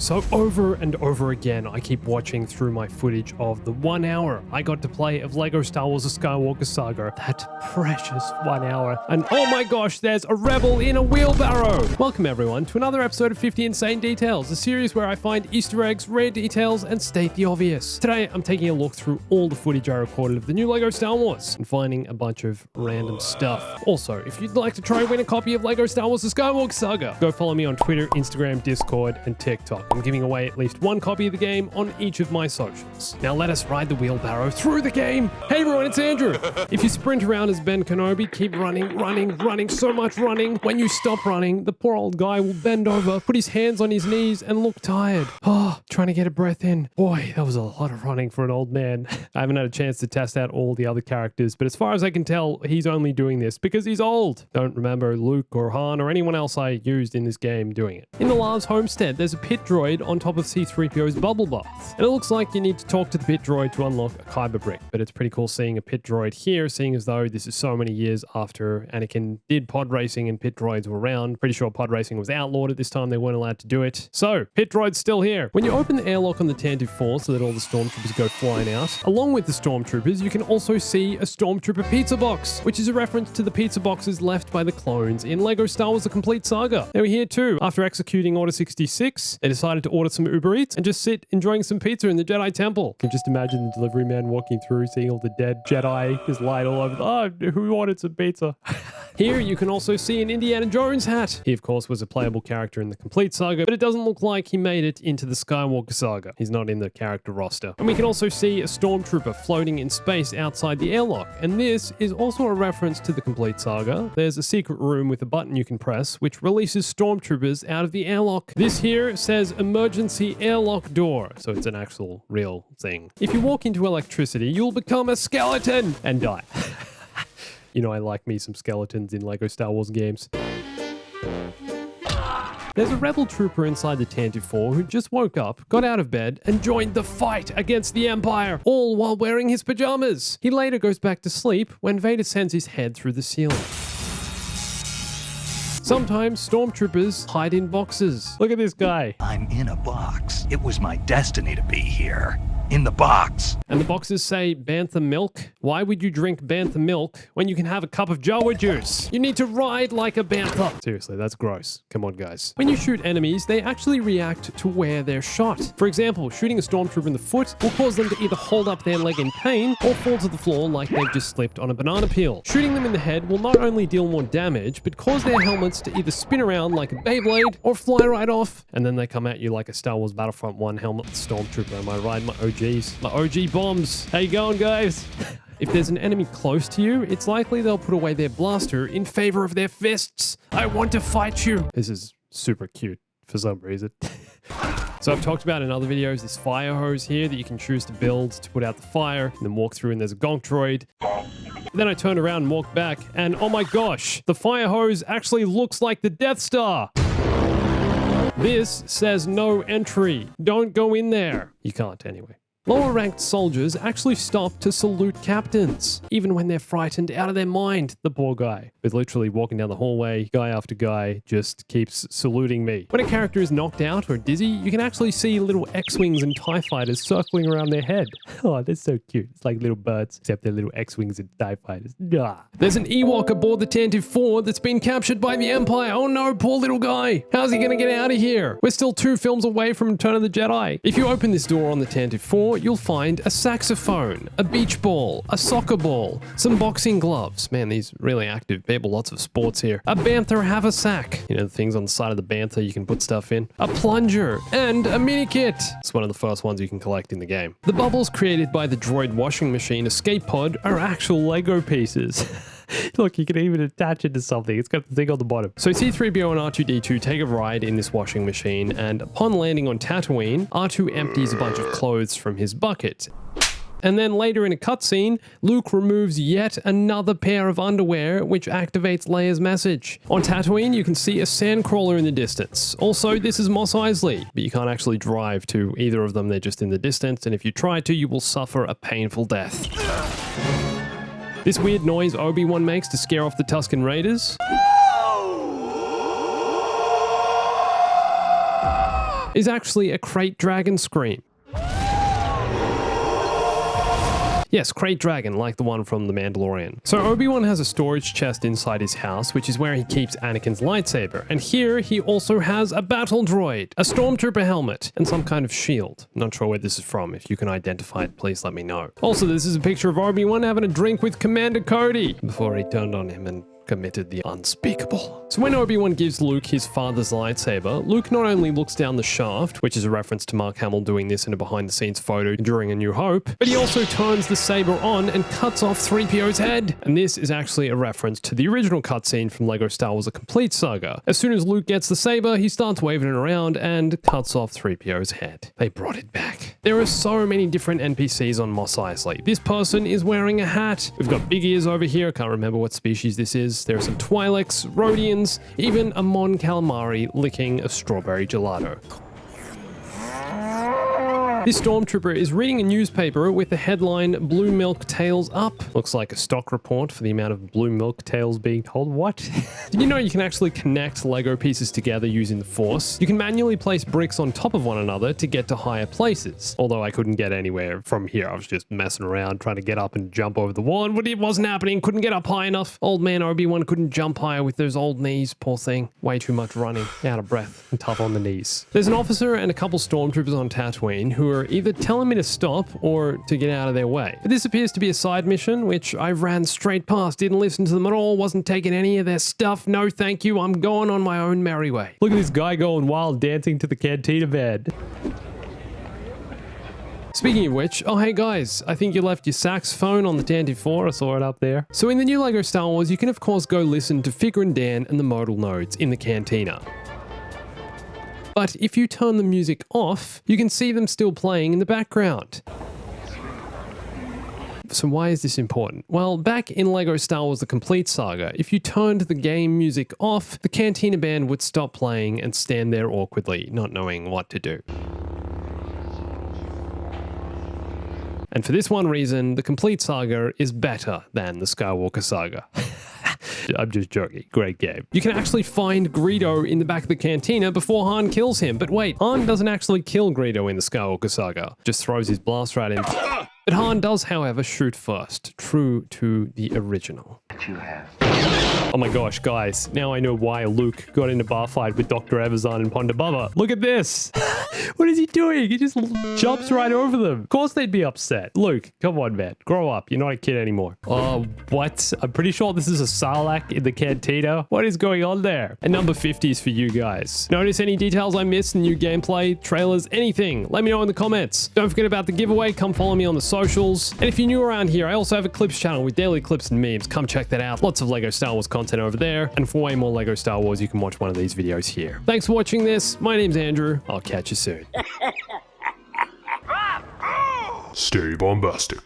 So over and over again, I keep watching through my footage of the 1 hour I got to play of LEGO Star Wars: The Skywalker Saga. That precious 1 hour. And oh my gosh, there's a rebel in a wheelbarrow! Welcome everyone to another episode of 50 Insane Details, a series where I find Easter eggs, rare details, and state the obvious. Today, I'm taking a look through all the footage I recorded of the new LEGO Star Wars and finding a bunch of random stuff. Also, if you'd like to try and win a copy of LEGO Star Wars: The Skywalker Saga, go follow me on Twitter, Instagram, Discord, and TikTok. I'm giving away at least one copy of the game on each of my socials. Now let us ride the wheelbarrow through the game. Hey everyone, it's Andrew. If you sprint around as Ben Kenobi, keep running, so much running. When you stop running, the poor old guy will bend over, put his hands on his knees, and look tired. Oh, trying to get a breath in. Boy, that was a lot of running for an old man. I haven't had a chance to test out all the other characters, but as far as I can tell, he's only doing this because he's old. Don't remember Luke or Han or anyone else I used in this game doing it. In the Lars homestead, there's a pit droid on top of C-3PO's bubble bath. And it looks like you need to talk to the pit droid to unlock a kyber brick, but it's pretty cool seeing a pit droid here, seeing as though this is so many years after Anakin did pod racing and pit droids were around. Pretty sure pod racing was outlawed at this time, they weren't allowed to do it. So, pit droid's still here. When you open the airlock on the Tantive 4 so that all the Stormtroopers go flying out, along with the Stormtroopers, you can also see a Stormtrooper Pizza Box, which is a reference to the pizza boxes left by the clones in LEGO Star Wars: The Complete Saga. They were here too. After executing Order 66, they decided to order some Uber Eats and just sit enjoying some pizza in the Jedi Temple. You can just imagine the delivery man walking through, seeing all the dead Jedi just lying all over. Oh, who ordered some pizza? Here you can also see an Indiana Jones hat. He of course was a playable character in the Complete Saga, but it doesn't look like he made it into the Skywalker Saga. He's not in the character roster. And we can also see a Stormtrooper floating in space outside the airlock. And this is also a reference to the Complete Saga. There's a secret room with a button you can press, which releases Stormtroopers out of the airlock. This here says emergency airlock door, so it's an actual real thing. If you walk into electricity, you'll become a skeleton and die. You know I like me some skeletons in LEGO Star Wars games. There's a rebel trooper inside the Tantive 4 who just woke up, got out of bed, and joined the fight against the Empire, all while wearing his pajamas. He later goes back to sleep when Vader sends his head through the ceiling. Sometimes Stormtroopers hide in boxes. Look at this guy. I'm in a box. It was my destiny to be here. In the box. And the boxes say Bantha milk. Why would you drink Bantha milk when you can have a cup of Jawa juice? You need to ride like a Bantha. Seriously, that's gross. Come on, guys. When you shoot enemies, they actually react to where they're shot. For example, shooting a Stormtrooper in the foot will cause them to either hold up their leg in pain or fall to the floor like they've just slipped on a banana peel. Shooting them in the head will not only deal more damage, but cause their helmets to either spin around like a Beyblade or fly right off. And then they come at you like a Star Wars Battlefront 1 helmet Stormtrooper. Am I right? My OG bombs. How you going, guys? If there's an enemy close to you, it's likely they'll put away their blaster in favor of their fists. I want to fight you. This is super cute for some reason. So I've talked about in other videos this fire hose here that you can choose to build to put out the fire, and then walk through and there's a gonk droid. Then I turned around and walked back, and oh my gosh, the fire hose actually looks like the Death Star. This says no entry. Don't go in there. You can't anyway. Lower ranked soldiers actually stop to salute captains, even when they're frightened out of their mind, the poor guy. With literally walking down the hallway, guy after guy just keeps saluting me. When a character is knocked out or dizzy, you can actually see little X-Wings and TIE Fighters circling around their head. Oh, that's so cute. It's like little birds, except they're little X-Wings and TIE Fighters. Ah. There's an Ewok aboard the Tantive 4 that's been captured by the Empire. Oh no, poor little guy. How's he gonna get out of here? We're still 2 films away from Return of the Jedi. If you open this door on the Tantive 4, you'll find a saxophone, a beach ball, a soccer ball, some boxing gloves. Man, these really active people, lots of sports here. A Bantha haversack. You know, the things on the side of the Bantha you can put stuff in. A plunger and a mini kit. It's one of the first ones you can collect in the game. The bubbles created by the droid washing machine escape pod are actual Lego pieces. Look, you can even attach it to something. It's got the thing on the bottom. So C-3PO and R2-D2 take a ride in this washing machine, and upon landing on Tatooine, R2 empties a bunch of clothes from his bucket. And then later in a cutscene, Luke removes yet another pair of underwear, which activates Leia's message. On Tatooine, you can see a sandcrawler in the distance. Also, this is Mos Eisley, but you can't actually drive to either of them. They're just in the distance, and if you try to, you will suffer a painful death. This weird noise Obi-Wan makes to scare off the Tusken Raiders. is actually a crate dragon scream. Yes, crate dragon, like the one from The Mandalorian. So Obi-Wan has a storage chest inside his house, which is where he keeps Anakin's lightsaber. And here he also has a battle droid, a Stormtrooper helmet, and some kind of shield. Not sure where this is from. If you can identify it, please let me know. Also, this is a picture of Obi-Wan having a drink with Commander Cody before he turned on him and committed the unspeakable. So when Obi-Wan gives Luke his father's lightsaber, Luke not only looks down the shaft, which is a reference to Mark Hamill doing this in a behind-the-scenes photo during A New Hope, but he also turns the saber on and cuts off 3PO's head. And this is actually a reference to the original cutscene from LEGO Star Wars: A Complete Saga. As soon as Luke gets the saber, he starts waving it around and cuts off 3PO's head. They brought it back. There are so many different NPCs on Mos Eisley. This person is wearing a hat. We've got big ears over here. I can't remember what species this is. There are some Twi'leks, Rhodians, even a Mon Calamari licking a strawberry gelato. This Stormtrooper is reading a newspaper with the headline, "Blue Milk Tails Up." Looks like a stock report for the amount of blue milk tails being told. What? Did you know you can actually connect Lego pieces together using the Force? You can manually place bricks on top of one another to get to higher places. Although I couldn't get anywhere from here. I was just messing around trying to get up and jump over the wall, but it wasn't happening. Couldn't get up high enough. Old man Obi-Wan couldn't jump higher with those old knees. Poor thing. Way too much running. Out of breath and tough on the knees. There's an officer and a couple Stormtroopers on Tatooine who are either telling me to stop or to get out of their way. But this appears to be a side mission, which I ran straight past, didn't listen to them at all, wasn't taking any of their stuff. No thank you, I'm going on my own merry way. Look at this guy going wild, dancing to the cantina band. Speaking of which, oh hey guys, I think you left your saxophone on the Tantive 4, I saw it up there. So in the new LEGO Star Wars, you can of course go listen to Figure and Dan and the modal nodes in the cantina. But if you turn the music off, you can see them still playing in the background. So why is this important? Well, back in LEGO Star Wars: The Complete Saga, if you turned the game music off, the cantina band would stop playing and stand there awkwardly, not knowing what to do. And for this one reason, The Complete Saga is better than the Skywalker Saga. I'm just joking. Great game. You can actually find Greedo in the back of the cantina before Han kills him. But wait, Han doesn't actually kill Greedo in the Skywalker Saga. Just throws his blaster at him. But Han does, however, shoot first. True to the original. Oh my gosh, guys. Now I know why Luke got in a bar fight with Dr. Evazan and Ponda Baba. Look at this. What is he doing? He just jumps right over them. Of course they'd be upset. Luke, come on, man. Grow up. You're not a kid anymore. What? I'm pretty sure this is a Sarlacc in the cantina. What is going on there? And number 50 is for you guys. Notice any details I missed in new gameplay, trailers, anything. Let me know in the comments. Don't forget about the giveaway. Come follow me on the socials. And if you're new around here, I also have a clips channel with daily clips and memes. Come check that out. Lots of LEGO Star Wars content over there. And for way more LEGO Star Wars, you can watch one of these videos here. Thanks for watching this. My name's Andrew. I'll catch you soon. Stay bombastic.